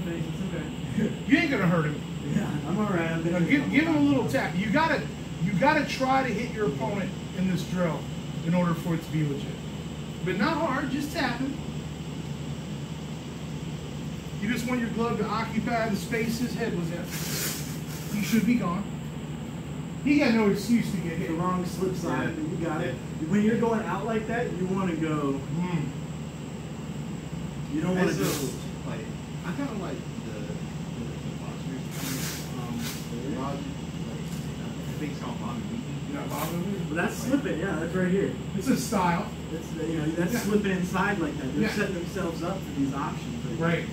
my face. It's okay. You ain't gonna hurt him. Yeah, I'm alright. Give him a little tap. You gotta try to hit your opponent in this drill in order for it to be legit. But not hard, just tap him. You just want your glove to occupy the space his head was in. He should be gone. He got no excuse to get hit. The wrong slip side, but you got it. When you're going out like that, you want to go. You don't want to go. Like, I kind of like the boxers. I think it's called Bobby Beaton. Yeah, Bobby. Well, that's slipping. Yeah, that's right here. It's a style. It's that's slipping inside like that. They're setting themselves up for these options. Right.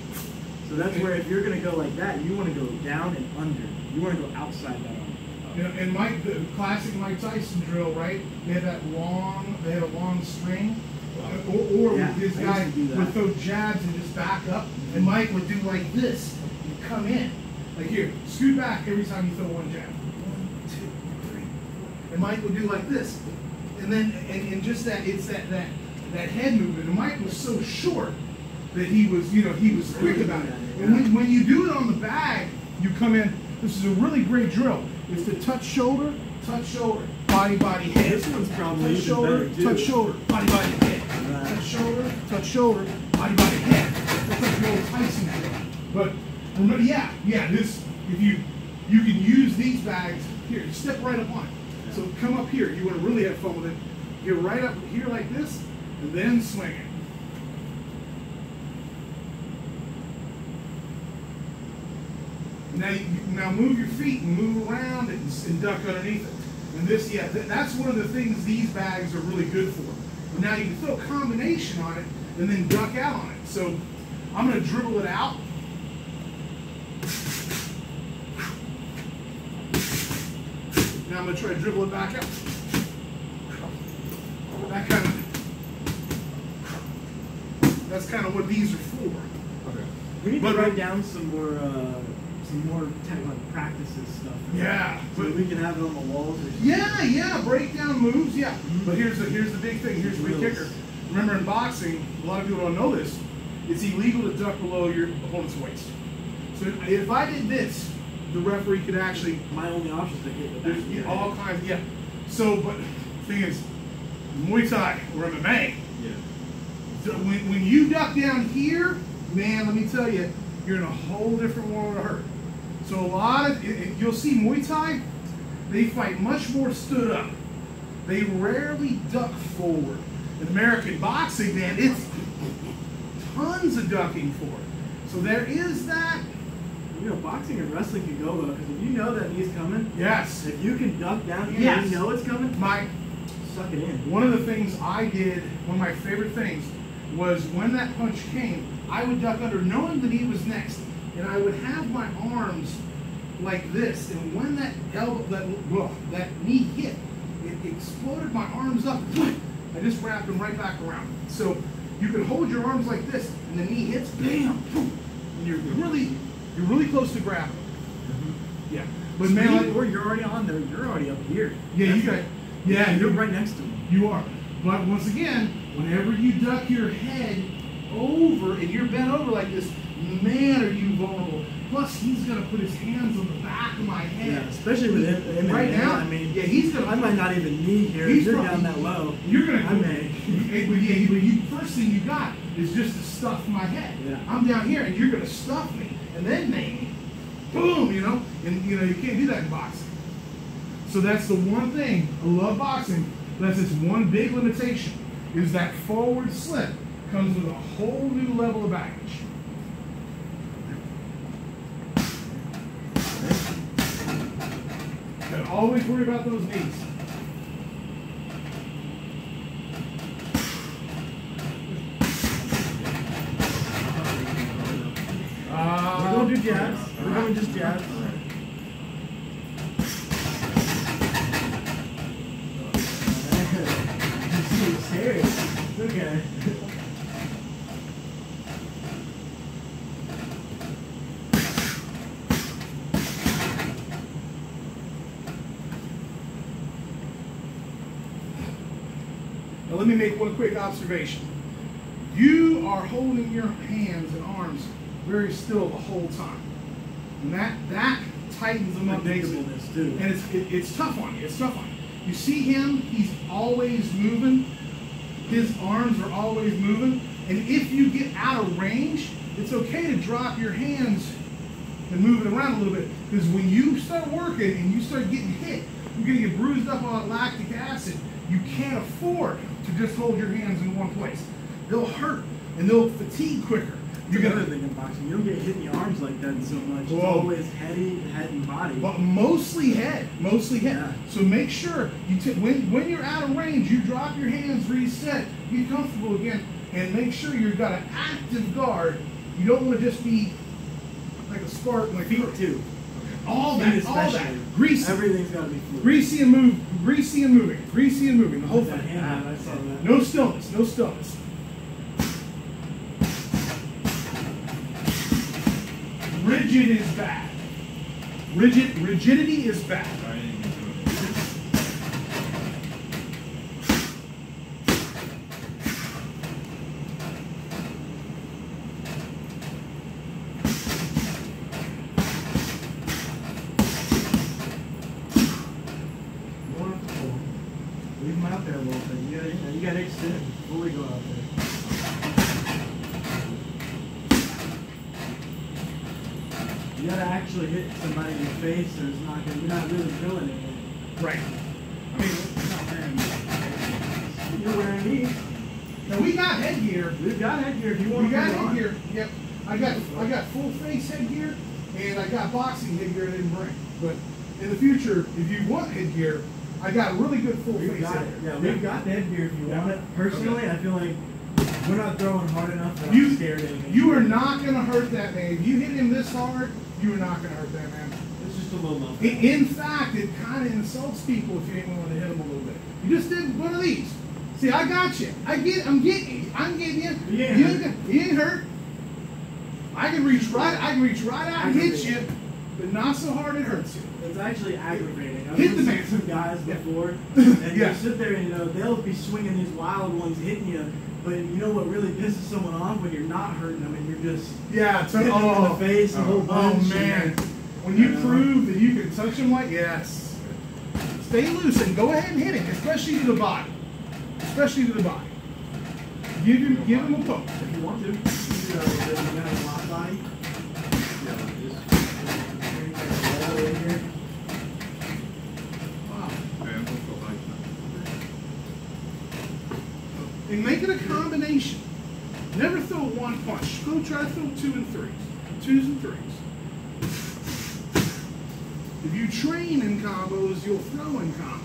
So that's where if you're going to go like that, you want to go down and under. You want to go outside that arm. You know, and the classic Mike Tyson drill, right? They had a long string, or this guy would throw jabs and just back up, and Mike would do like this, and come in, like here, scoot back every time you throw one jab. 1, 2, 3, 4. And Mike would do like this, and then and just that it's that head movement. And Mike was so short that he was quick about it. And when you do it on the bag, you come in. This is a really great drill. It's the touch shoulder, body, head. This one's probably touch shoulder, touch shoulder, body, head. Right. Touch shoulder, body, head. That's like the old Tyson drill. But remember, this if you can use these bags here. Step right up on it. So come up here. You want to really have fun with it. Get right up here like this, and then swing it. Now move your feet and move around and duck underneath it. And this, that's one of the things these bags are really good for. Now you can throw a combination on it and then duck out on it. So I'm going to dribble it out. Now I'm going to try to dribble it back out. That's kind of what these are for. Okay. We need to write down some more like practices stuff. Yeah, so we can have it on the walls. Or something. Yeah, breakdown moves. Yeah, but here's the big thing. Here's the big kicker. Remember, in boxing, a lot of people don't know this. It's illegal to duck below your opponent's waist. So if I did this, the referee could actually. My only option is to hit the back. There's all kinds. Yeah. So, but the thing is, Muay Thai or MMA. Yeah. So when you duck down here, man, let me tell you, you're in a whole different world of hurt. So a lot of, you'll see Muay Thai, they fight much more stood up. They rarely duck forward. In American boxing, man, it's tons of ducking forward. So there is that. You know, boxing and wrestling can go though, because if you know that knee's coming, yes. If you can duck down here and you know it's coming, suck it in. One of the things I did, one of my favorite things, was when that punch came, I would duck under knowing that he was next. And I would have my arms like this, and when that that knee hit, it exploded my arms up. I just wrapped them right back around. So you can hold your arms like this, and the knee hits, bam, and you're really close to grabbing. Yeah, but man, or you're already on there. You're already up here. Yeah, you got. Yeah, you're right next to him. You are. But once again, whenever you duck your head over and you're bent over like this, man, are you vulnerable. Plus, he's going to put his hands on the back of my head. Yeah, especially with him right now. I mean, yeah, he's going to. I might not even knee here. You're down that low. You're going to. I may. But first thing you got is just to stuff my head. Yeah. I'm down here, and you're going to stuff me, and then maybe, boom, and you can't do that in boxing. So that's the one thing I love boxing. That's its one big limitation is that forward slip comes with a whole new level of baggage. Gotta always worry about those knees. We're going to do jabs. We're going just jabs. Serious. Okay. Now let me make one quick observation. You are holding your hands and arms very still the whole time. And that tightens them up. Predictableness too. And it's tough on you. It's tough on you. You see him, he's always moving. His arms are always moving. And if you get out of range, it's okay to drop your hands and move it around a little bit. Because when you start working and you start getting hit, you're going to get bruised up on lactic acid. You can't afford to just hold your hands in one place. They'll hurt and they'll fatigue quicker. You're gonna think in boxing, you don't get hit in the arms like that so much. It's always head and body. But mostly head, Yeah. So make sure you when you're out of range, you drop your hands, reset, get comfortable again, and make sure you've got an active guard. You don't want to just be like a spark, like feet too. All that, greasy. Everything's got to be fluid. Greasy and moving, the whole thing. I saw that. No stillness. Rigid is bad. Rigidity is bad. Leave them out there a little bit. You gotta extend before we go out there. You gotta actually hit somebody in the face, or it's not gonna. You're not really feeling it. Right. I mean, it's not wearing these. You're wearing these. Now we got headgear. We've got headgear if you want. We got headgear. Yep. I got full face headgear, and I got boxing headgear I didn't bring. But in the future, if you want headgear, I got really good full face headgear. Yeah, we've got the headgear if you want it. Personally, I feel like we're not throwing hard enough that I'm scared of anything. You are not going to hurt that man. If you hit him this hard, you are not going to hurt that man. It's just a little muffled. In fact, it kind of insults people if you ain't willing to hit them a little bit. You just did one of these. See, I got you. I'm getting you. Yeah. You ain't hurt. I can reach right out and hit you, but not so hard it hurts you. It's actually aggravating. I've Hit the seen man. some guys before, and Yeah. you sit there and they'll be swinging these wild ones hitting you, but you know what really pisses someone off when you're not hurting them and you're just hitting them in the face a whole bunch. Oh man, when you prove that you can touch them like yes, stay loose and go ahead and hit him, especially to the body. Give him a poke If you want to, you can do a lock body. All in here. And make it a combination. Never throw one punch. Go try to throw 2 and 3s. 2s and 3s. If you train in combos, you'll throw in combos.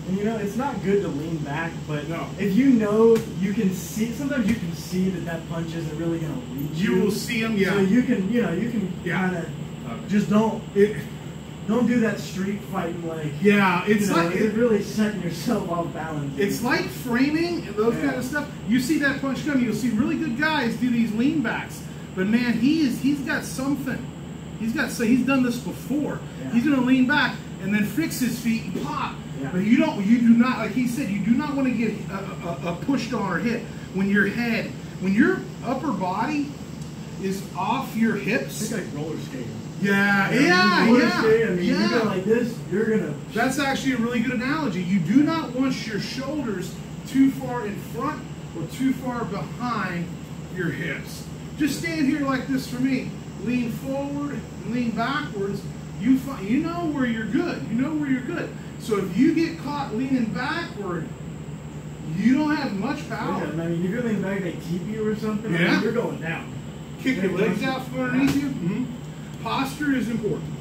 And you know, it's not good to lean back, but No. if you know, you can see, sometimes you can see that punch isn't really going to reach you. You will see them, yeah. So you can kind of just don't do that street fighting like. Yeah, it's like it's really setting yourself off balance. It's like framing and those kind of stuff. You see that punch coming, you'll see really good guys do these lean backs. But man, he's got something. He's done this before. Yeah. He's gonna lean back and then fix his feet and pop. Yeah. But you do not, like he said, you do not want to get pushed on or hit when your upper body is off your hips. It's like roller skating. Yeah. I mean, you go like this, you're gonna. That's actually a really good analogy. You do not want your shoulders too far in front or too far behind your hips. Just stand here like this for me. Lean forward and lean backwards. You know where you're good. So if you get caught leaning backward, you don't have much power. Yeah, I mean, if you're leaning back, they keep you or something. Yeah. I mean, you're going down. Kick your legs out from underneath you. Mm-hmm. Posture is important.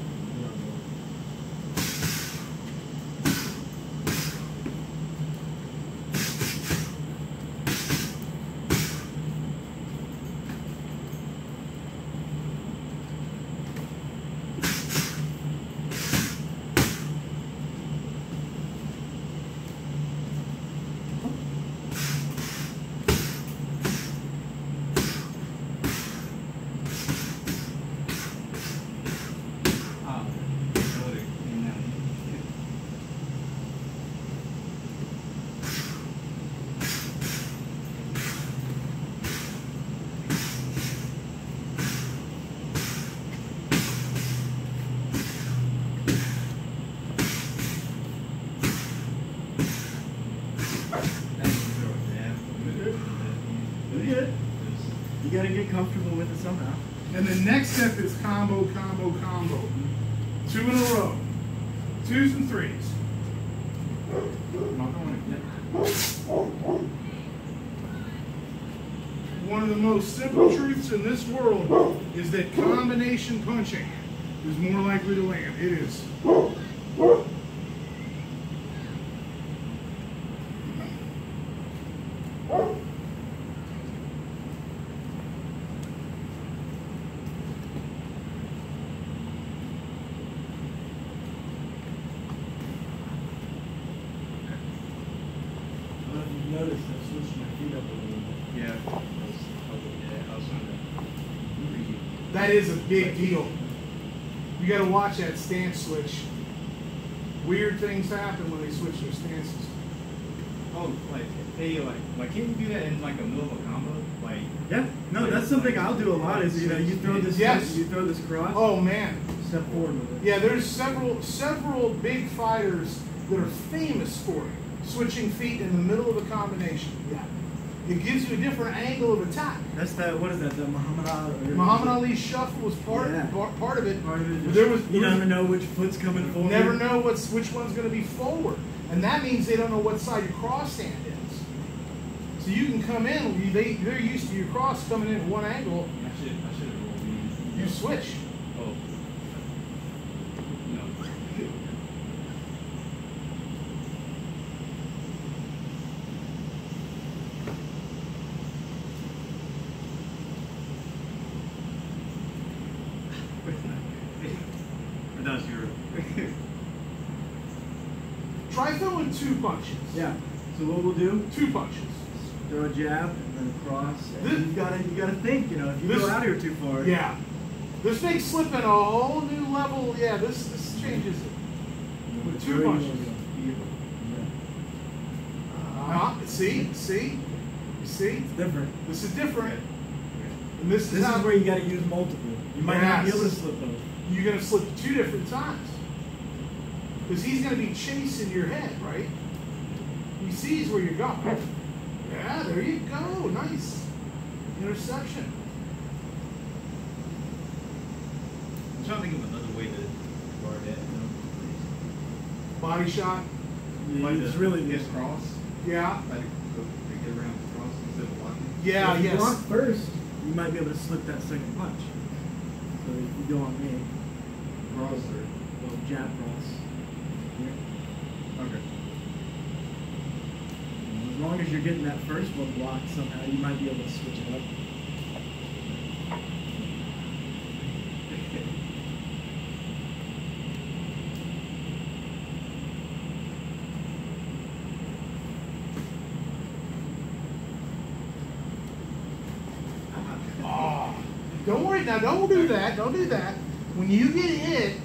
gotta get comfortable with it somehow. And the next step is combo, combo, combo. 2 in a row. 2s and 3s. One of the most simple truths in this world is that combination punching is more likely to land. It is. Notice I switched my feet up a little bit. Yeah. I was trying to. That is a big deal. You got to watch that stance switch. Weird things happen when they switch their stances. Oh, like, hey, like, can you do that in like a middle of a combo? Like, Yeah, no, that's something I'll do a lot. Is you throw this, yes. You throw this cross. Oh man. Step forward with it. Yeah, there's several big fighters that are famous for it. Switching feet in the middle of a combination. Yeah. It gives you a different angle of attack. That's that. What is that? The Muhammad Ali's shuffle was part of it. Part of it. You never know which foot's coming forward. Never know which one's going to be forward, and that means they don't know what side your cross hand is. So you can come in. They're used to your cross coming in at one angle. I should have rolled in. You switch. Oh. No. That's your. Try throwing 2 punches. Yeah. So what we'll do? 2 punches. Throw a jab and then a cross. And you gotta think. You know, if you go out here too far. Yeah. This thing's slipping a whole new level. Yeah. This changes it with 2 punches. See. It's different. This is different. And this is where you got to use multiple. You might not be able to slip both. You're going to slip 2 different times. Because he's going to be chasing your head, right? He sees where you're going. Yeah, there you go. Nice. Interception. I'm trying to think of another way to guard that. Body shot. Yeah, it's really this cross. Yeah. Like to get around the cross instead of blocking. Yeah, if you yes. block first, you might be able to slip that second punch. So if you go on me, Cross or well, jab cross. Here. okay. As long as you're getting that first one blocked somehow, you might be able to switch it up. Don't worry now. Don't do that. Don't do that. When you get hit,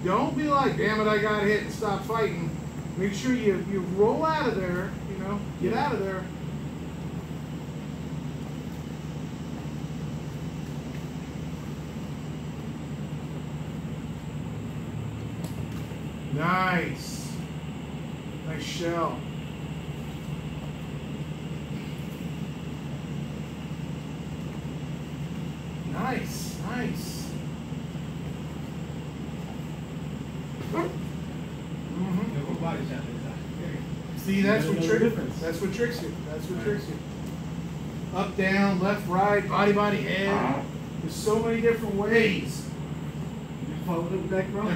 don't be like, "Damn it, I got hit," and stop fighting. Make sure you roll out of there. You know, get out of there. Nice. Nice shell. Nice, nice. See, that's what tricks. That's what tricks you. That's what tricks you. Up, down, left, right, body, head. There's so many different ways. You follow up that cross.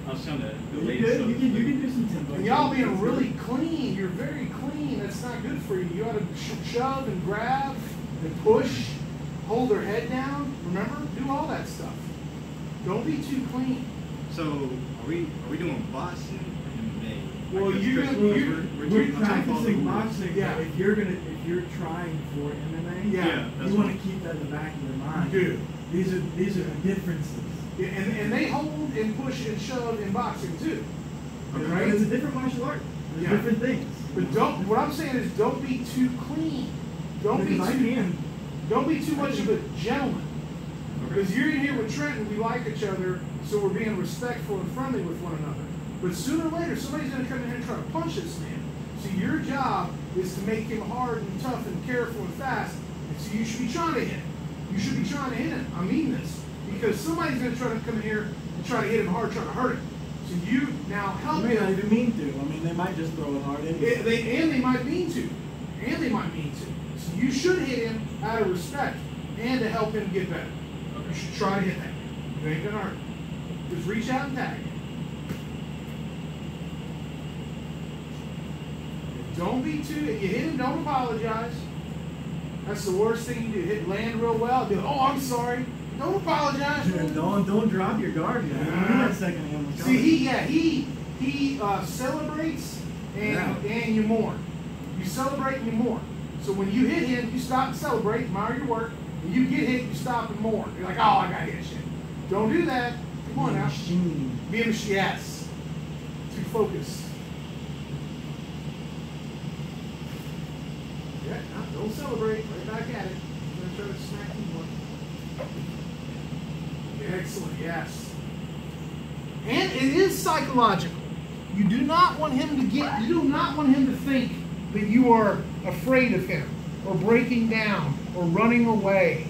I was trying to. You can do some tempo. And y'all being really clean. You're very clean. That's not good for you. You ought to shove and grab and push. Hold their head down. Remember, do all that stuff. Don't be too clean. So are we doing boxing? Well, we're practicing boxing. Yeah. If you're trying for MMA, yeah, you want to keep that in the back of your mind. You do. These are the differences. Yeah, and they hold and push and shove in boxing too. Okay. Right? It's a different martial art. There's different things. But don't. What I'm saying is, don't be too clean. Don't be too much of a gentleman. Because you're in here with Trent and we like each other, so we're being respectful and friendly with one another. But sooner or later, somebody's going to come in here and try to punch this man. So your job is to make him hard and tough and careful and fast, So you should be trying to hit him. You should be trying to hit him. I mean this. Because somebody's going to try to come in here and try to hit him hard, trying to hurt him. So you now help him. They may not even mean to. I mean, they might just throw it hard anyway. And they might mean to. And they might mean to. So you should hit him out of respect and to help him get better. You should try to hit that. You ain't going to hurt him. Just reach out and tag. Don't be too, if you hit him, don't apologize. That's the worst thing you do. Hit land real well. Do, oh, I'm sorry. Don't apologize. Don't drop your guard. That second hand was See, he celebrates and you mourn. You celebrate and you mourn. So when you hit him, you stop and celebrate, admire your work. When you get hit, you stop and mourn. You're like, oh, I got hit shit. Don't do that. Come on now. Be a machine. Yes. Too focused. Yeah, don't celebrate. Right back at it. I'm going to try to smack you more. Excellent, yes. And it is psychological. You do not want him to think that you are afraid of him, or breaking down, or running away.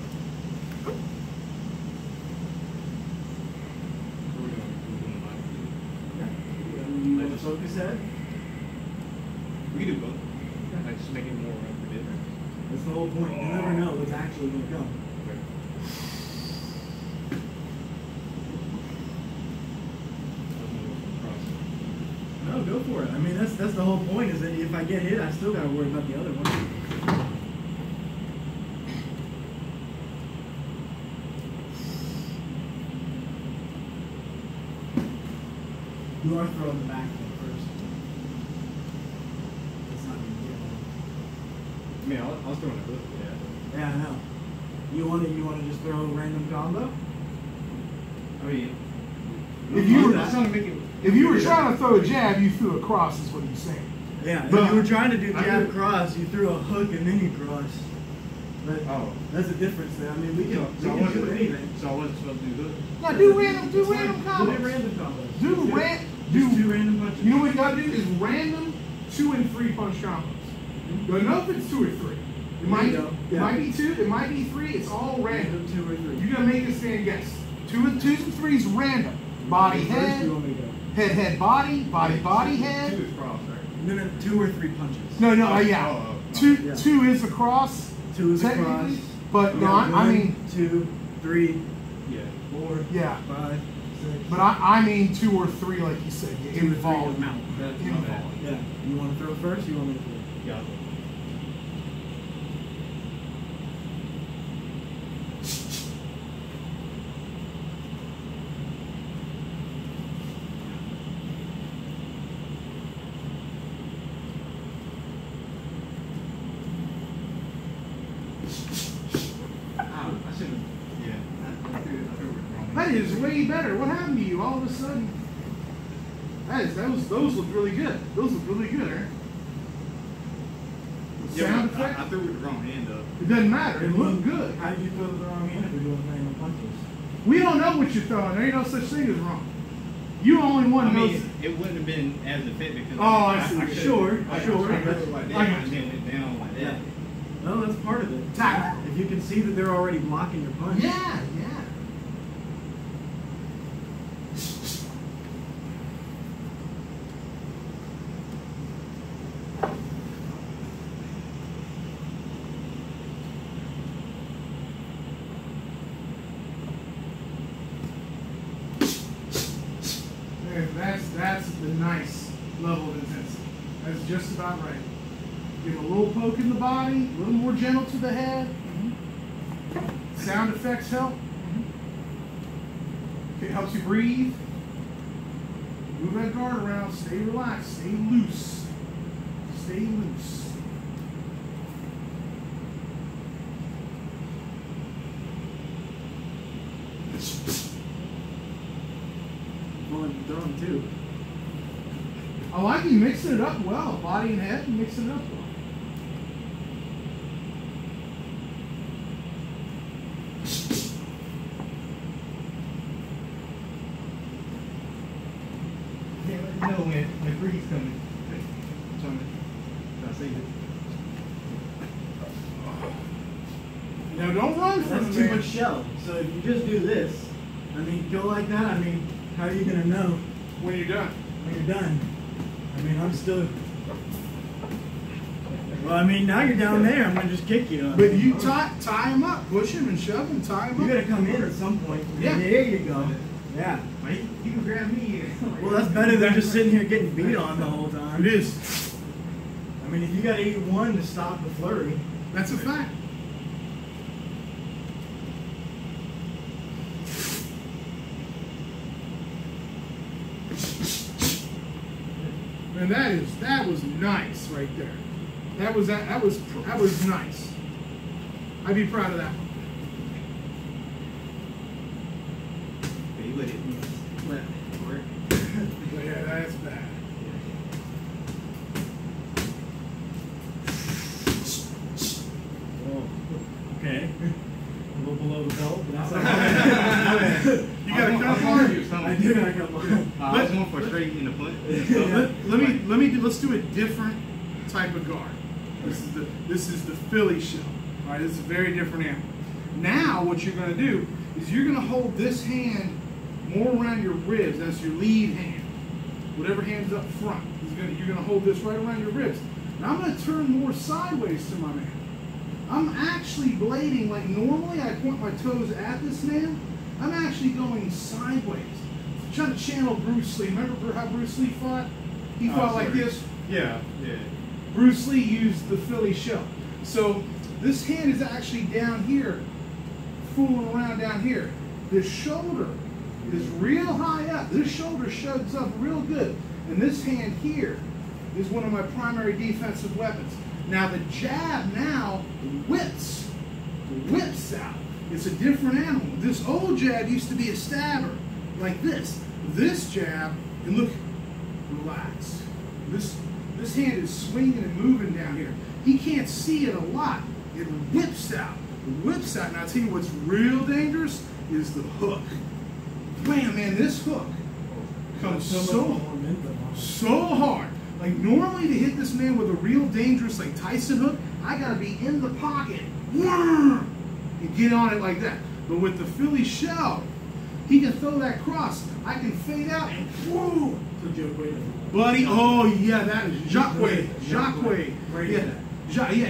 You want to focus head? We can do both. Like just make it more unpredictable. That's the whole point. You never know what's actually going to come. No, go for it. I mean, that's the whole point, is that if I get hit, I still got to worry about the other one. You are throwing the back thing first. That's not going to get one. I mean, I was throwing a hook, yeah. Yeah, I know. You want to just throw a random combo? I mean, If you were trying to make it. If you were trying to throw a jab, you threw a cross, is what he's saying. Yeah, but if you were trying to do jab cross, you threw a hook and then you cross. But that's a difference there. I mean, we can do anything. So I wasn't supposed to do hook? No, do random combos. Do random combos. Do two random punches. You know what you gotta do is random 2 and 3 punch combos. You don't know if it's 2 or 3. It might be 2, it might be 3, it's all random. 2 or 3. You gotta make this man guess. 2 and 3s random. Body, head, head, body, head. 2 is cross, right? No, 2 or 3 punches. No, yeah. Two is a cross. 2 is a cross. But no, I mean 2, 3, 4, yeah, 5, 6. But I mean 2 or 3, like you said. Yeah, 2 or 3 amount. Involved. Yeah. You want to throw first? Or you want me to throw? Yeah. That is way better. What happened to you all of a sudden? Those look really good. Those look really good, Aaron. Sound effect? I threw with the wrong hand though. It doesn't matter. It looked good. How did you throw the wrong hand if you're doing random punches? We don't know what you're throwing. There ain't no such thing as wrong. You only one knows. It wouldn't have been as effective because I see. Sure. I threw it like that and then went down like that. Yeah. No, that's part of it. Tactical. If you can see that they're already blocking your punch. Yeah. That's the nice level of intensity. That's just about right. Give a little poke in the body, a little more gentle to the head. Sound effects help. It helps you breathe. Move that guard around. Stay relaxed. Stay loose. Stay loose. Well, you're throwing too. I like you mixing it up well. Body and head, mixing it up well. Yeah, let me know when breeze coming. Trying to say it. Now don't run from That's him, too man. much shell. So if you just do this, I mean, go like that. I mean, how are you gonna know When you're done. when you're done? I mean, I'm still. Well, I mean, now you're down there. I'm gonna just kick you. But you tie him up, push him and shove him, tie him You up. gotta come in at some point. Yeah. There you go. Yeah. You can grab me. Well, that's better than just sitting here getting beat on the whole time. It is. I mean, if you got 8-1 to stop the flurry. That's a fact. And that was nice right there. That was nice. I'd be proud of that one. You would hit left or But yeah, that's bad. Okay. A little below the belt, but that's all right. You gotta come hard. I do gotta come hard. I was going for straight in the foot. Let's do a different type of guard. This is the Philly shell. All right, this is a very different animal. Now what you're going to do is you're going to hold this hand more around your ribs. That's your lead hand. Whatever hand's up front, you're going to hold this right around your ribs. Now I'm going to turn more sideways to my man. I'm actually blading like normally I point my toes at this man. I'm actually going sideways. Trying to channel Bruce Lee. Remember how Bruce Lee fought? He fought like this. Yeah. Bruce Lee used the Philly shell. So this hand is actually down here, fooling around down here. This shoulder is real high up. This shoulder shows up real good. And this hand here is one of my primary defensive weapons. Now the jab now whips out. It's a different animal. This old jab used to be a stabber, like this. This jab, and look, relax. This hand is swinging and moving down here. He can't see it a lot. It whips out. It whips out. Now I'll tell you what's real dangerous is the hook. Bam, man, this hook comes so hard. Like normally to hit this man with a real dangerous like Tyson hook, I gotta be in the pocket and get on it like that. But with the Philly shell, he can throw that cross. I can fade out and whoo. Buddy, oh yeah, that is Jacques. Yeah,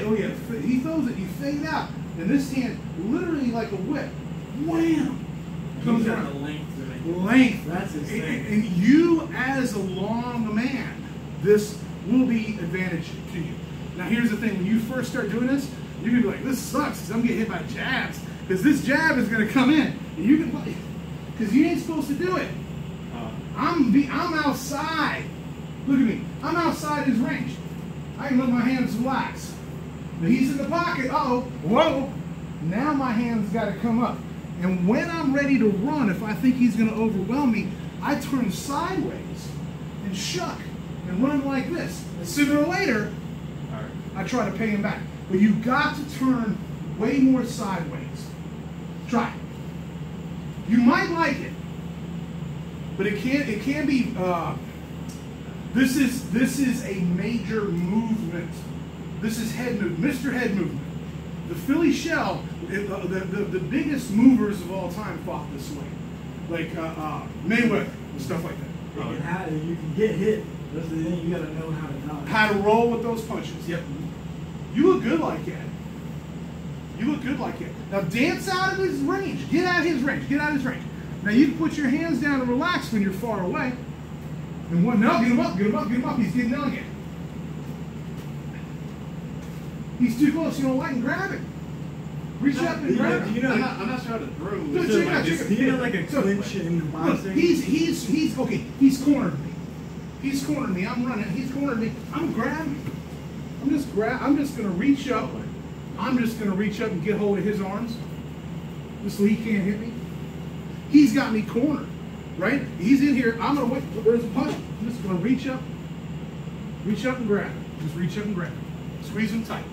oh yeah. He throws it, you fade out. And this hand, literally like a whip. Wham! Comes around. The Length. That's his thing. And you as a long man, this will be advantage to you. Now here's the thing, when you first start doing this, you're gonna be like, this sucks, because I'm getting hit by jabs. Because this jab is gonna come in. And you can, because you ain't supposed to do it. I'm outside. Look at me. I'm outside his range. I can let my hands relax. Now he's in the pocket. Uh-oh. Whoa. Now my hands got to come up. And when I'm ready to run, if I think he's going to overwhelm me, I turn sideways and shuck and run like this. And sooner or later, I try to pay him back. But you've got to turn way more sideways. Try it. You might like it. But it can be. This is a major movement. This is head movement, Mr. Head movement. The Philly shell, the biggest movers of all time fought this way, like Mayweather and stuff like that. You can get hit. That's the thing. You got to know how to dodge. How to roll with those punches. Yep. You look good like that. You look good like that. Now dance out of his range. Get out of his range. Get out of his range. Now you can put your hands down and relax when you're far away. And one, no, get him up, get him up, get him up. He's getting down again. He's too close. You don't like him, grab him. Reach up and grab him. I'm not sure how to throw. Do you know like a clinch in boxing? He's okay. He's cornered me. He's cornered me. I'm running. He's cornered me. I'm grabbing. I'm just gonna reach up. I'm just gonna reach up and get hold of his arms, just so he can't hit me. He's got me cornered, right? He's in here. I'm gonna wait. There's a punch. I'm just gonna reach up and grab him. Just reach up and grab him. Squeeze him tight.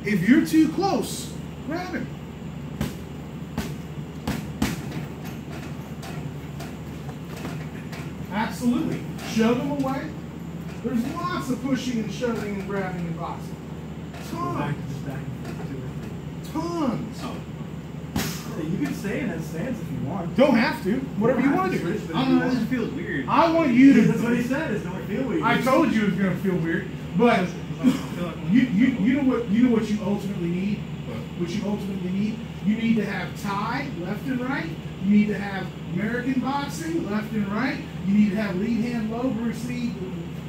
If you're too close, grab him. Absolutely. Shove him away. There's lots of pushing and shoving and grabbing in boxing. Tons. Oh. Yeah, you can stay in that stance if you want. Don't have to. Whatever you want to do. I don't know, it just feels weird. I want you to. That's what he said. It's going to feel weird. I told you it was going to feel weird, but you know what you ultimately need. What you ultimately need. You need to have Thai left and right. You need to have American boxing left and right. You need to have lead hand, low, Bruce Lee,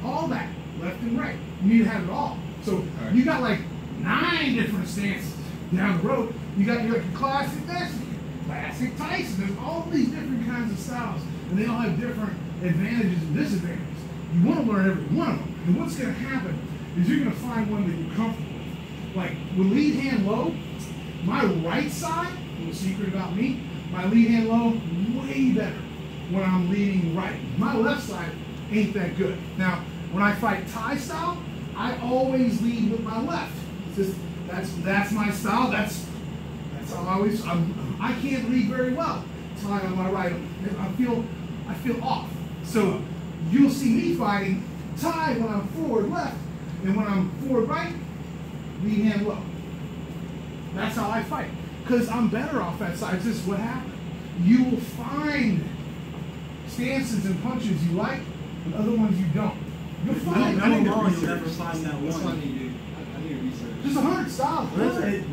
all that left and right. You need to have it all. So you got like 9 different stances down the road. You got your classic Mexican, classic Tyson. There's all these different kinds of styles, and they all have different advantages and disadvantages. You want to learn every one of them. And what's going to happen is you're going to find one that you're comfortable with. Like with lead hand low, my right side, a little secret about me, my lead hand low, way better when I'm leading right. My left side ain't that good. Now, when I fight Thai style, I always lead with my left. It's just, that's my style. That's how I always. I can't lead very well Thai on my right. I feel off. So you'll see me fighting Thai when I'm forward left, and when I'm forward right, lead hand low. That's how I fight. Because I'm better off that side. This is what happened. You will find stances and punches you like, and other ones you don't. You'll find I don't know. You'll never find that What's one. funny, dude? I need to research. There's 100 styles.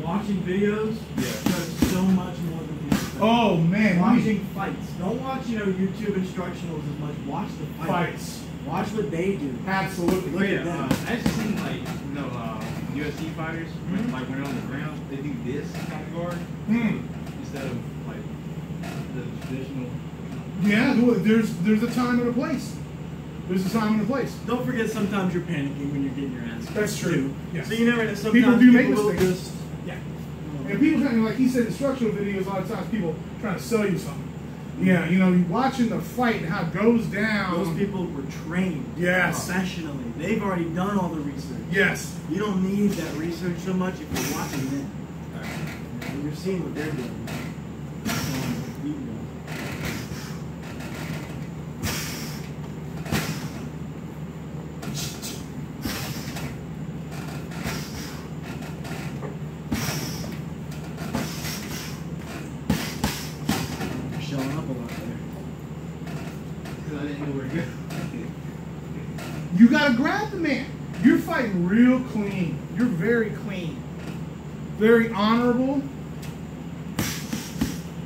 Watching videos does so much more than people think. Oh man, watching fights. Don't watch YouTube instructionals as much. Watch the fights. Watch what they do. Absolutely. Look at them. I've seen like UFC fighters when they're on the ground, they do this kind of guard instead of like the traditional. Yeah, there's a time and a place. There's a time and a place. Don't forget, sometimes you're panicking when you're getting your ass kicked. That's true. Yes. So you never know. Sometimes People do make will mistakes. just And people trying, like he said, instructional videos. A lot of times, people trying to sell you something. Yeah, you're watching the fight and how it goes down. Those people were trained professionally. They've already done all the research. Yes. You don't need that research so much if you're watching them. And you're seeing what they're doing. Showing up a lot there. Because I didn't know where to go. You gotta grab the man. You're fighting real clean. You're very clean. Very honorable.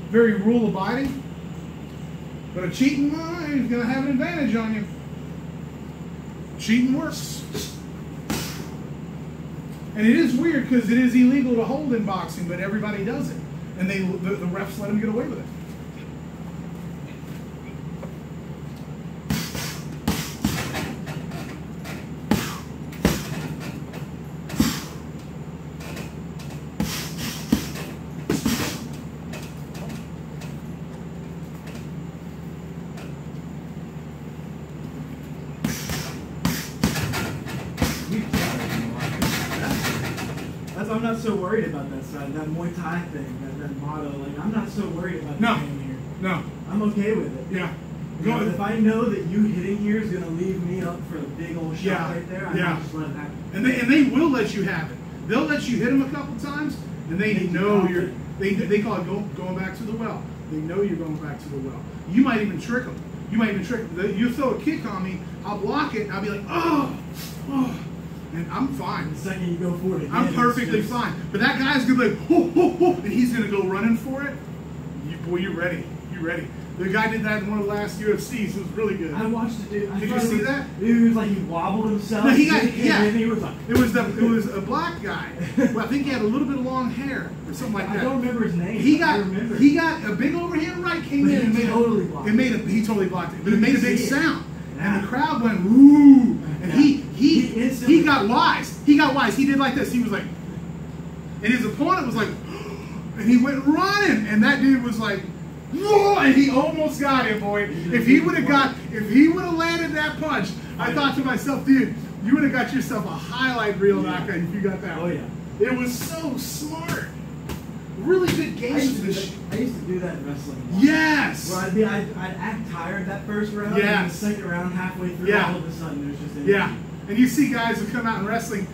Very rule abiding. But a cheating guy is gonna have an advantage on you. Cheating works. And it is weird because it is illegal to hold in boxing, but everybody does it. And the refs let them get away with it. I'm not so worried about that side, that Muay Thai thing, that motto. Like, I'm not so worried about No. hitting here. No. I'm okay with it. Yeah. If I know that you hitting here is going to leave me up for a big old shot right there, I'm just let it happen. And they will let you have it. They'll let you hit them a couple times, and they know you're. They call it going back to the well. They know you're going back to the well. You might even trick them. You throw a kick on me, I'll block it, and I'll be like, oh. And I'm fine. The second you go for it again, I'm perfectly fine. But that guy's going to be like, oh, and he's going to go running for it. You're ready. You're ready. The guy did that in one of the last UFCs. It was really good. I watched it, dude. Did you see that? It was like he wobbled himself. No, he was like, it was a black guy. Well, I think he had a little bit of long hair or something like that. I don't remember his name. He got a big overhand right came in and made totally blocked it. He totally blocked it, but it made a big sound. Yeah. And the crowd went woo, and he got wise. He got wise. He did like this. He was like, and his opponent was like, and he went running, and that dude was like, whoa, and he almost got him, boy. If he would have landed that punch, I thought to myself, dude, you would have got yourself a highlight reel knockout if you got that. Oh yeah. It was so smart. Really good game. I used to do that in wrestling. Yes. Where I'd act tired that first round. Yeah. And the second round, halfway through, all of a sudden there's just energy. Yeah. And you see guys who come out in wrestling,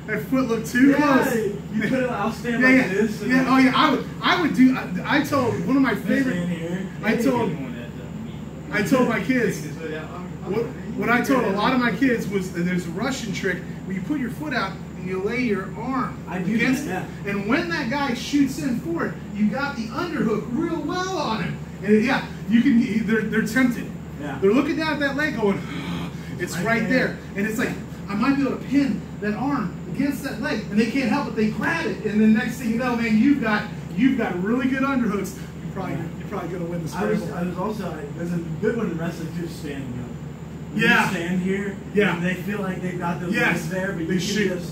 That foot looked too close. You put it. I'll stand like this. Yeah. Oh yeah. I would do. I told one of my favorite. I told my kids. What I told a lot of my kids was that there's a Russian trick where you put your foot out and you lay your arm against it. And when that guy shoots in forward, you got the underhook real well on him. And yeah, you can. They're tempted. Yeah. They're looking down at that leg, going, oh, it's right there, and it's like I might be able to pin that arm against that leg, and they can't help it. They grab it, and the next thing you know, man, you've got really good underhooks. You're probably gonna win the scramble. I was also there's a good one in wrestling too, standing up. You stand here, and they feel like they've got those legs there, but you shoot.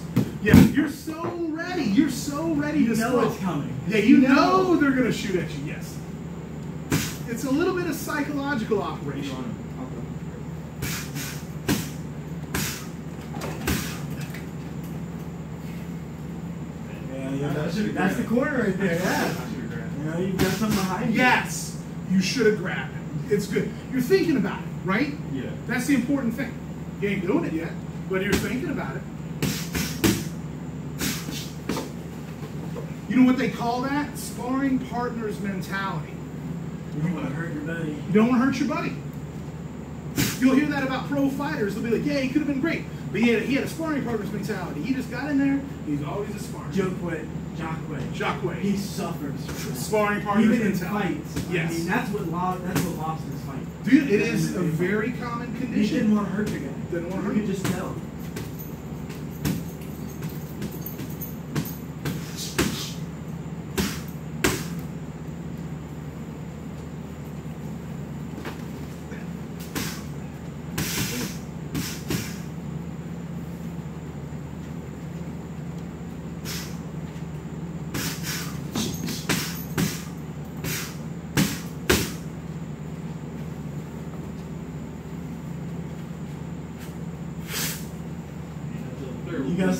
You're so ready. You're so ready to know it's coming. Yeah, you know they're gonna shoot at you. Yes. It's a little bit of psychological operation. That's the corner right there. Yeah. You know, you've got something behind you. Yes. You should have grabbed it. It's good. You're thinking about it, right? Yeah. That's the important thing. You ain't doing it yet, but you're thinking about it. You know what they call that? Sparring partners mentality. You don't want to hurt your buddy. You don't want to hurt your buddy. You'll hear that about pro fighters. They'll be like, yeah, he could have been great. But he had a sparring partner's mentality. He just got in there. He's always a sparring. Jacques. He suffers. Sparring partners even mentality. In fights. Yes. I mean, that's what lost his fight. Dude, it is a very common condition. He didn't want to hurt the guy. Didn't want to hurt. You could just tell.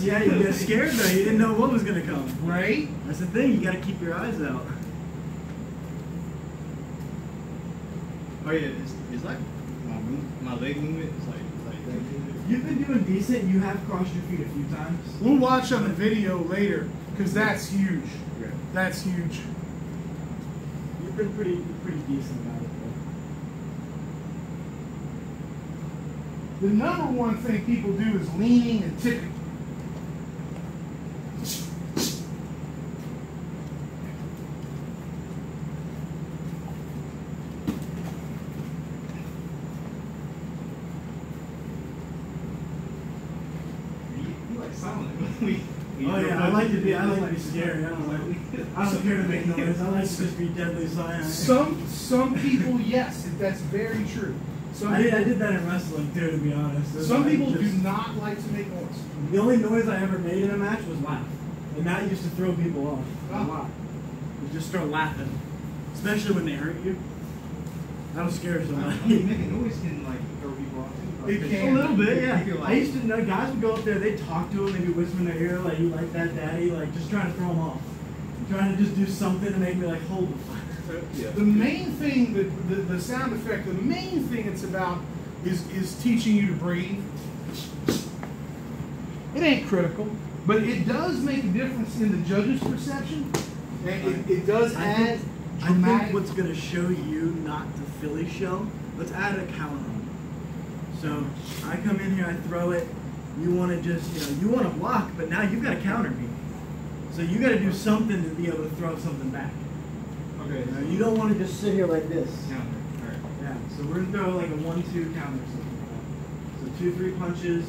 You got scared though. You didn't know what was gonna come. Right? That's the thing. You got to keep your eyes out. Oh yeah, it's like my leg movement. It's like You've been doing decent. You have crossed your feet a few times. We'll watch on the video later because that's huge. Yeah. That's huge. You've been pretty decent about it though. The number one thing people do is leaning and tipping. Oh yeah, I like to be scary. I don't care to make noise. I like to just be deadly silent. Some people, yes, that's very true. I did that in wrestling too, to be honest. Some people do not like to make noise. The only noise I ever made in a match was laugh, and that used to throw people off a lot. You just start laughing, especially when they hurt you. That'll scare somebody. Making noise can like throw people off too. It can. A little bit, yeah. I used to know guys would go up there, they'd talk to them, they'd be whispering in their ear, like, you like that, daddy? Like, just trying to throw them off. Trying to just do something to make me, like, hold the fire. Yeah. The main thing, the sound effect, the main thing it's about is teaching you to breathe. It ain't critical, but it does make a difference in the judge's perception. And it does add dramatic. I think what's going to show you not to Philly show, let's add a counter on it. So I come in here, I throw it. You want to just, you want to block, but now you've got to counter me. So you got to do something to be able to throw something back. Okay. You don't want to just sit here like this. Counter. All right. Yeah. So we're gonna throw like a 1-2 counter, something like that. So 2-3 punches,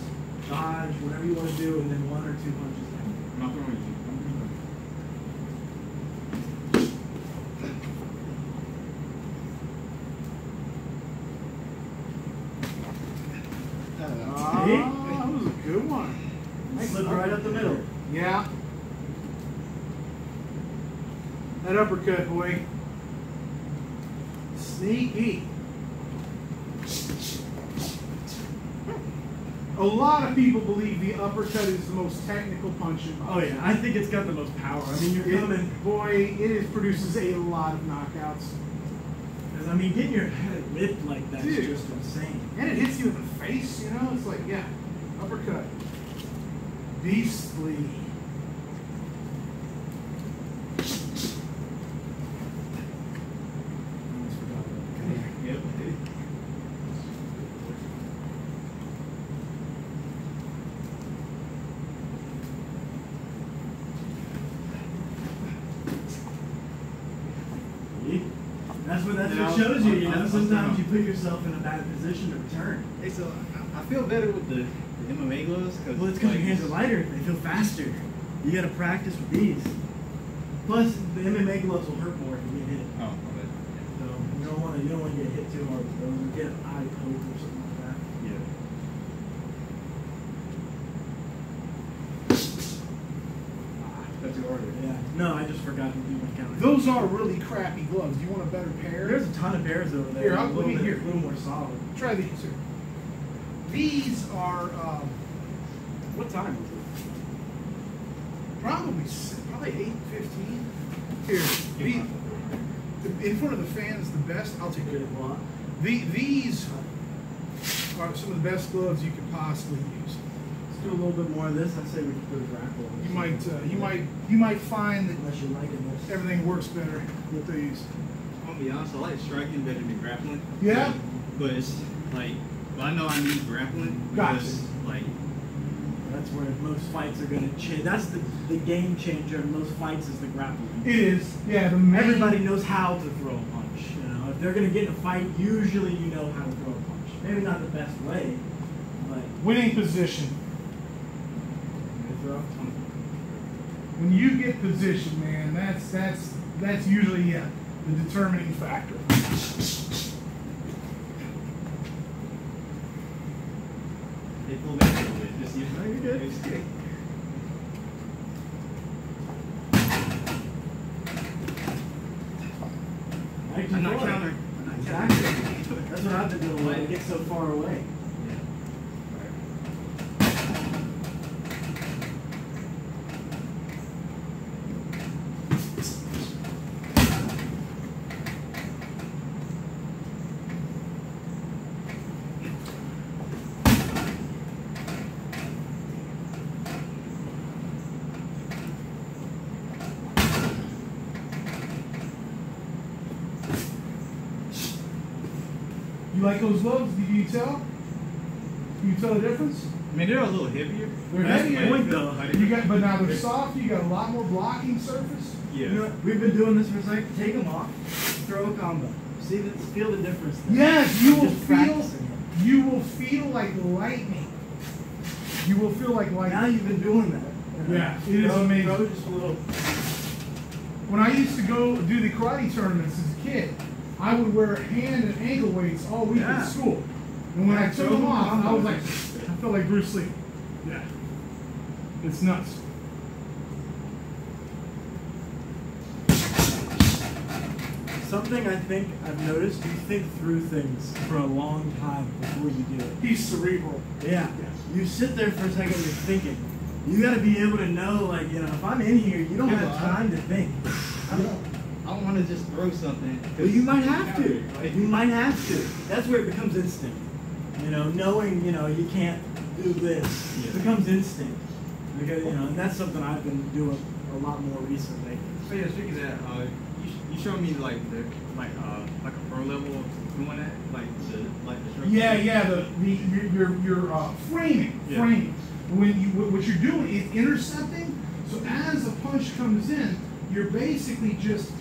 dodge, whatever you want to do, and then 1 or 2 punches down. I'm not throwing you. That was a good one. Slip right up the middle. Yeah. That uppercut, boy. Sneaky. A lot of people believe the uppercut is the most technical punch in boxing. Oh yeah, I think it's got the most power. I mean, you're coming. Boy, it produces a lot of knockouts. I mean, getting your head whipped like that is just insane. And it hits you in the face, It's like, yeah, uppercut. beastly. Yep. That's what shows you, you know, sometimes you put yourself in a bad position to return. Hey, so I feel better with the MMA gloves. Well, it's because your hands are lighter, they feel faster. You gotta practice with these. Plus, the MMA gloves will hurt more if you get hit. Oh, okay. So you don't want to get hit too hard with those. You get an eye poke or something like that. Yeah. That's too hard. Yeah. No, I just forgot to do my counter. Those are really crappy gloves. Do you want a better pair? There's a ton of pairs over there. Here, a little here. A little more solid. Try these here. These are, What time was probably 8:15. Here, in front of the fans, the best. I'll take it? it. These are some of the best gloves you could possibly use. Let's do a little bit more of this. I say we could put a grapple. You might find that Unless you're liking this. everything works better with these. I'm gonna be honest, I like striking better than grappling. Yeah? But it's like, I know I need grappling because, like, that's where most fights are going to change. That's the game changer in most fights is the grappling. It is. Yeah, everybody knows how to throw a punch. You know, if they're going to get in a fight, usually you know how to throw a punch. Maybe not the best way, but winning position. throw. When you get position, man, that's usually the determining factor. they pull back a little bit. Just, you know, you're good. It's good. I'm not countering. Exactly. That's what I've been doing when I get so far away. You like those gloves? Can you tell? Can you tell the difference? I mean, they're a little heavier. They're That's heavier. point, though. But now they're soft. You got a lot more blocking surface. Yeah. You know, we've been doing this for a second. Take them off, throw a combo. Feel the difference there. Yes, you will Just feel. practicing it. You will feel like lightning. You will feel like lightning. Now you've been doing that. Yeah, it is amazing. Throw just a little. When I used to go do the karate tournaments as a kid, I would wear hand and ankle weights all week at school. And when I took them off, I was like, I felt like Bruce Lee. Yeah. It's nuts. Something I think I've noticed, you think through things for a long time before you do it. He's cerebral. Yeah. You sit there for a second, you're thinking. You got to be able to know, like, you know, if I'm in here, you don't have time to think. I don't want to just throw something. Well, you might have to. You might have to. That's where it becomes instinct. You know, knowing, you know, you can't do this. It becomes instinct. Because, you know, and that's something I've been doing a lot more recently. So yeah, speaking of that, you showed me like a pro level of doing that, like the structure. Your framing. Yeah. Framing. What you're doing is intercepting. So as a punch comes in, you're basically just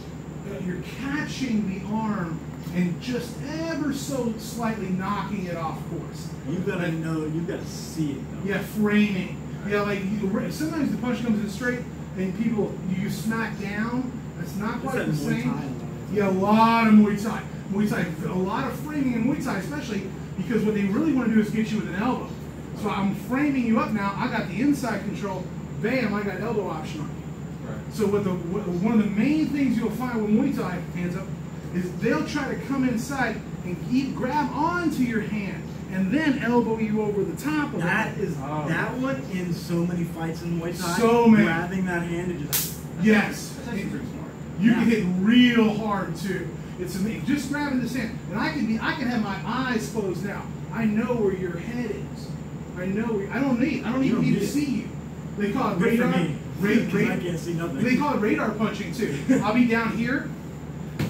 you're catching the arm and just ever so slightly knocking it off course. You gotta know. You gotta see it. Though. Yeah, framing. Yeah, like sometimes the punch comes in straight, and you smack down. That's not quite the same. Yeah, a lot of Muay Thai. Muay Thai, a lot of framing in Muay Thai, especially because what they really want to do is get you with an elbow. So I'm framing you up now. I got the inside control. Bam! I got elbow option on you. Right. So one of the main things you'll find with Muay Thai, hands up, is they'll try to come inside and grab onto your hand and then elbow you over the top of that. it. That one in so many fights in Muay Thai. So many. Grabbing that hand and just. Yes. That's actually pretty smart. You can hit real hard too. It's amazing. Just grabbing this hand, and I can have my eyes closed now. I know where your head is. I know. I don't need to see you. They call it Good for radar. me. I can't see nothing. They call it radar punching too. I'll be down here.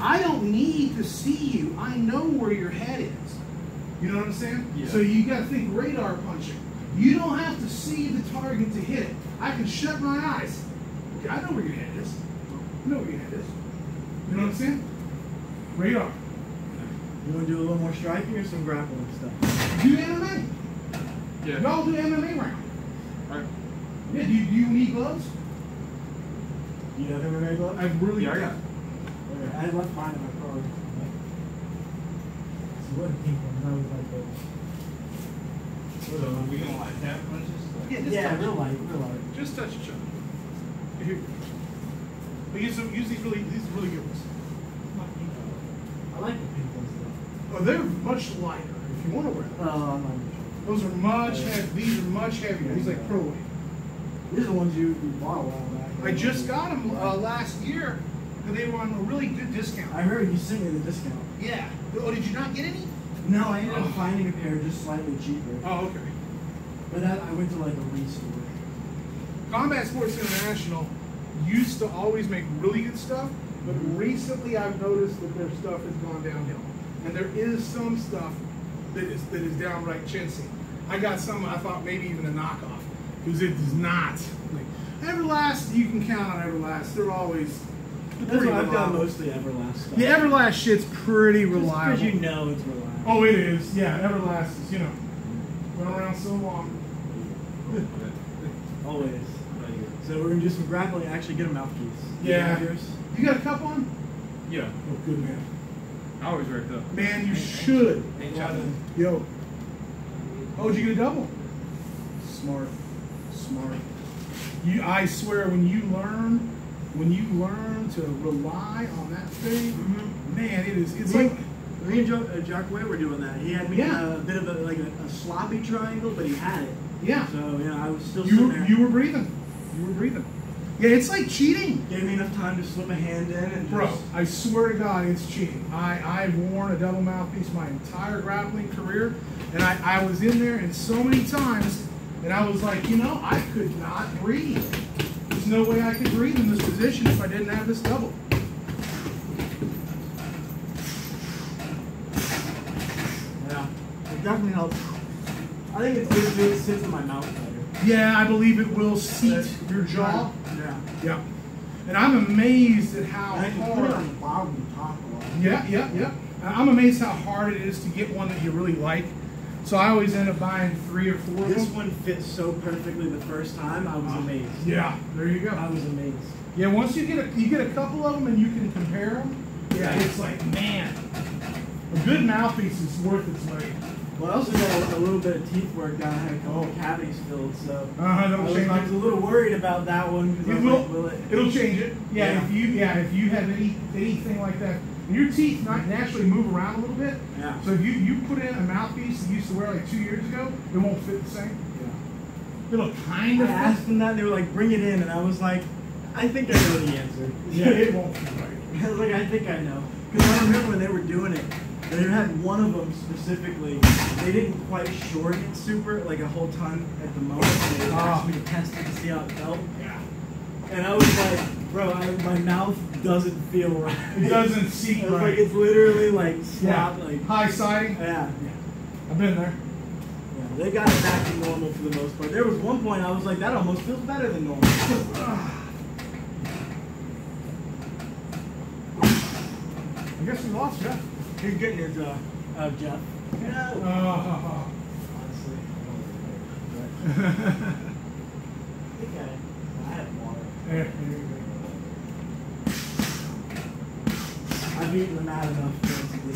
I don't need to see you. I know where your head is. You know what I'm saying? Yeah. So you got to think radar punching. You don't have to see the target to hit it. I can shut my eyes. Okay, I know where your head is. I know where your head is. You know what I'm saying? Radar. You want to do a little more striking or some grappling stuff? Do MMA. Yeah. Y'all do MMA round. Right. Yeah. Do you need gloves? You have MMA gloves? I really Yeah, I got. Okay, I left mine in my car. So what a pink one. That was like those. So we gonna like tap punches? Yeah, just Yeah, touch. real light, real light. Just touch each other. Here. We use these really good ones. I like the pink ones though. Oh, they're much lighter if you want to wear them. I'm not even Those are much heavy. These are much heavier. These are like pro weight. sure. These are the ones you bought a while back. I just got them last year, and they were on a really good discount. I heard you sent me the discount. Yeah. Oh, did you not get any? No, I ended up finding a pair just slightly cheaper. Oh, okay. But that I went to like a restore. Combat Sports International used to always make really good stuff, but recently I've noticed that their stuff has gone downhill, and there is some stuff that is downright chintzy. I got some I thought maybe even a knockoff, because it is not. Like, Everlast, you can count on Everlast. They're always That's pretty what I've done reliable. mostly Everlast stuff. The Everlast shit's pretty reliable. Because you know it's reliable. Oh, it is. Yeah, Everlast is, you know, been around so long. Always. So we're gonna do some grappling. Actually, get a mouthpiece. Yeah. You got yours? You got a cup on? Yeah. Oh, good man. I always wrecked up. Man, you should. Ain't trying Yo. Oh, did you get a double? Smart. I swear, when you learn to rely on that thing, man, it's like. Me and Jack Way were doing that. He had me Yeah. a bit of a sloppy triangle, but he had it. Yeah. So I was still sitting there. You were breathing. Yeah, it's like cheating. Gave me enough time to slip a hand in and Bro, just, I swear to God, it's cheating. I've worn a double mouthpiece my entire grappling career, and I was in there and so many times, and I was like, I could not breathe. There's no way I could breathe in this position if I didn't have this double. yeah, it definitely helps. I think it's good to sit in my mouth better. Yeah, I believe it will seat your jaw. Yeah. Yeah. And I'm amazed at how And I can put it on hard. the bottom and top a lot. Yeah. I'm amazed how hard it is to get one that you really like. So I always end up buying 3 or 4 of This them. one fit so perfectly the first time. I was amazed. Yeah, there you go. I was amazed. Yeah, once you get a couple of them and you can compare them, yeah, it's like, man, a good mouthpiece is worth its weight. Well, I also got a little bit of teeth work done. I had a couple of cavities filled, so That'll change I was a it. little worried about that one. 'Cause I It was will. like, will it? It'll change it. Yeah, Yeah. if you have anything like that, and your teeth might naturally move around a little bit. Yeah. So if you put in a mouthpiece that you used to wear like 2 years ago, it won't fit the same. Yeah. It'll kind I of asked fit. them that, and they were like, bring it in, and I was like, I think I know the answer. Yeah, it won't fit right. I was like, I think I know. Because I remember when they were doing it, they had one of them specifically, they didn't quite short it super, like a whole ton at the moment. They asked me to test it to see how it felt. Yeah. And I was like, bro, my mouth doesn't feel right. It doesn't seat I was right. like, it's literally like Yeah. slot, like, High siding. yeah. I've been there. Yeah, they got it back to normal for the most part. There was one point I was like, that almost feels better than normal. I guess we lost Jeff. You're getting your Jeff. Oh. Honestly, I think I had water. There you go. I've eaten them out enough, basically.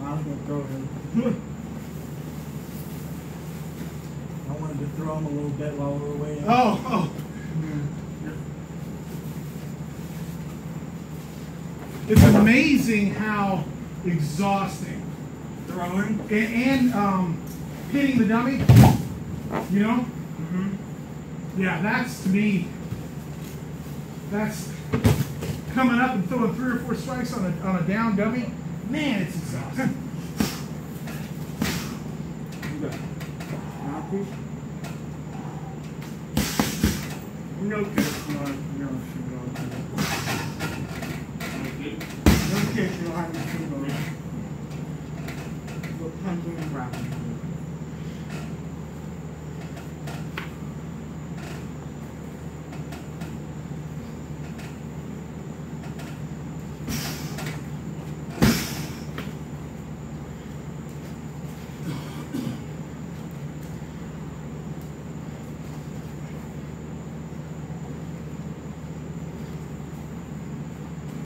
I was gonna throw him. I wanted to throw him a little bit while we were waiting. Oh. It's amazing how exhausting Throwing? and hitting the dummy. You know? Yeah, that's to me. That's coming up and throwing 3 or 4 strikes on a down dummy. Man, it's exhausting. No good.